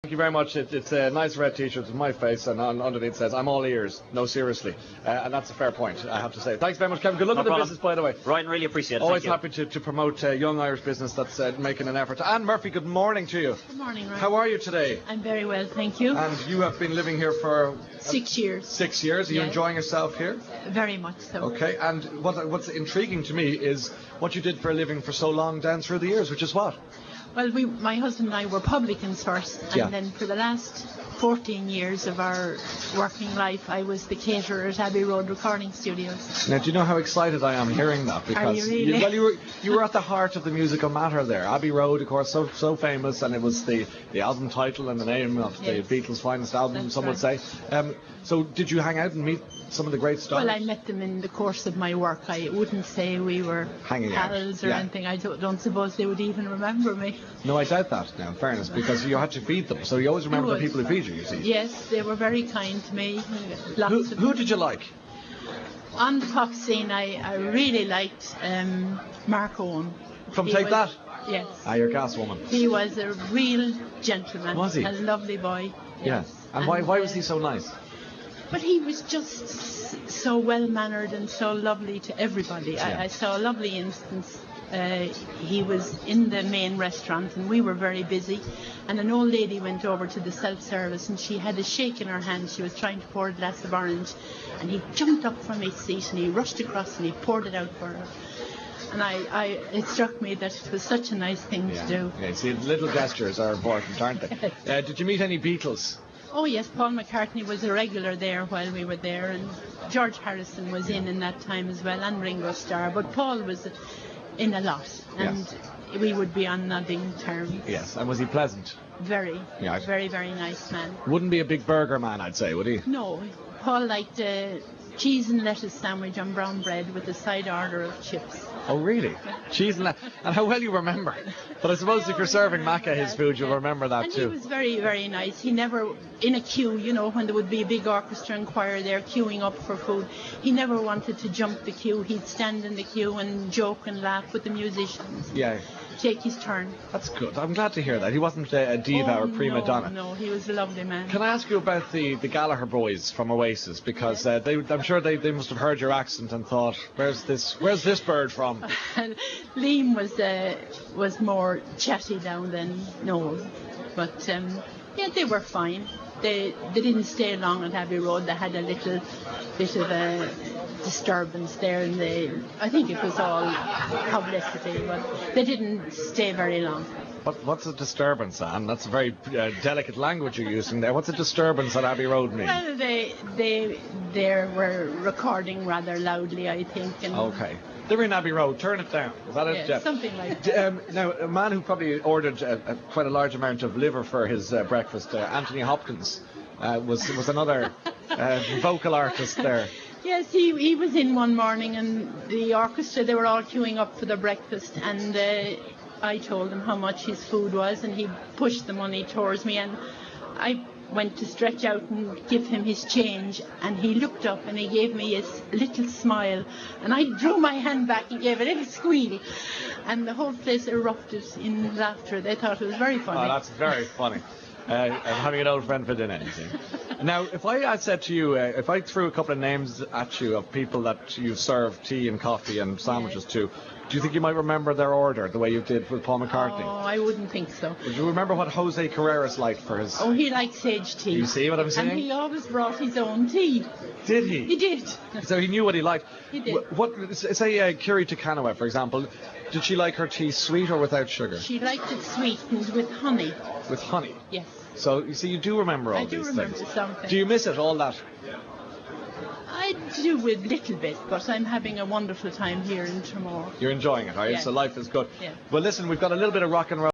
Thank you very much. It's a nice red t-shirt with my face, and underneath it says, "I'm all ears." No, seriously. And that's a fair point, I have to say. Thanks very much, Kevin. Good luck with the business, by the way. Ryan, really appreciate it. Always happy to promote young Irish business that's making an effort. Anne Murphy, good morning to you. Good morning, Ryan. How are you today? I'm very well, thank you. And you have been living here for 6 years. 6 years. Are you Yes. enjoying yourself here? Very much so. Okay. And what's intriguing to me is what you did for a living for so long down through the years, which is what? Well, my husband and I were publicans first, and Yeah. then for the last 14 years of our working life, I was the caterer at Abbey Road Recording Studios. Now, do you know how excited I am hearing that? Because Are you really? you were at the heart of the musical matter there. Abbey Road, of course, so famous, and it was the album title and the name of Yes. the Beatles' finest album, That's some would say. So did you hang out and meet some of the great stars? Well, I met them in the course of my work. I wouldn't say we were Hanging out. pals or Yeah. anything. I don't suppose they would even remember me. No, I doubt that now, in fairness, because you had to feed them. So you always remember the would. people who feed you, you see. Yes, they were very kind to me. Lots of Who did you like? On the pop scene, I really liked Mark Owen. From He Take was- That? Yes. Your gas woman. He was a real gentleman. Was he? A lovely boy. Yes. And why was he so nice? But he was just so well-mannered and so lovely to everybody. Yeah. I saw a lovely instance. He was in the main restaurant and we were very busy, and an old lady went over to the self-service and she had a shake in her hand. She was trying to pour a glass of orange, and he jumped up from his seat and he rushed across and he poured it out for her. And it struck me that it was such a nice thing to do. Yeah, see, little gestures are important, aren't they? Did you meet any Beatles? Oh yes, Paul McCartney was a regular there while we were there, and George Harrison was in that time as well, and Ringo Starr, but Paul was in a lot, and we would be on nodding terms. Yes, and was he pleasant? Very, Yeah. very, very nice man. Wouldn't be a big burger man, I'd say, would he? No, Paul liked a cheese and lettuce sandwich on brown bread with a side order of chips. Oh, really? Cheese and and how well you remember. But I suppose if you're serving Macca his food, you'll remember that and too. he was very, very nice. He never, in a queue, you know, when there would be a big orchestra and choir there queuing up for food, he never wanted to jump the queue. He'd stand in the queue and joke and laugh with the musicians. Yeah. Take his turn. That's good. I'm glad to hear that. He wasn't a diva or prima donna. No, he was a lovely man. Can I ask you about the Gallagher boys from Oasis? Because I'm sure they must have heard your accent and thought, where's this bird from? Liam was more chatty down than Noel, but yeah, they were fine. They didn't stay long at Abbey Road. They had a little bit of a disturbance there, and I think it was all publicity, but they didn't stay very long. What's a disturbance, Anne? That's a very delicate language you're using there. What's a disturbance at Abbey Road mean? Well, they were recording rather loudly, I think. And Okay. They're in Abbey Road. Turn it down. Is that it? Yeah, something like that. Now, a man who probably ordered quite a large amount of liver for his breakfast, Anthony Hopkins, was another vocal artist there. Yes, he was in one morning, and the orchestra, they were all queuing up for their breakfast, and I told him how much his food was, and he pushed the money towards me, and I went to stretch out and give him his change, and he looked up and he gave me a little smile, and I drew my hand back and gave a little squeal, and the whole place erupted in laughter. They thought it was very funny. Oh, that's very funny. I'm having an old friend for dinner, you see. Now, if I said to you, if I threw a couple of names at you of people that you've served tea and coffee and sandwiches to, do you think you might remember their order the way you did with Paul McCartney? Oh, I wouldn't think so. Do you remember what Jose Carreras liked for his... Oh, he liked sage tea. You see what I'm saying? And he always brought his own tea. Did he? He did. So he knew what he liked. He did. Say Kiri Tukanoa, for example, did she like her tea sweet or without sugar? She liked it sweetened with honey. With honey? Yes. So, you see, you do remember all I these do things. remember something. Do you miss it, all that? I do a little bit, but I'm having a wonderful time here in Tremor. You're enjoying it, are you? Yeah. So life is good. Yeah. Well, listen, we've got a little bit of rock and roll.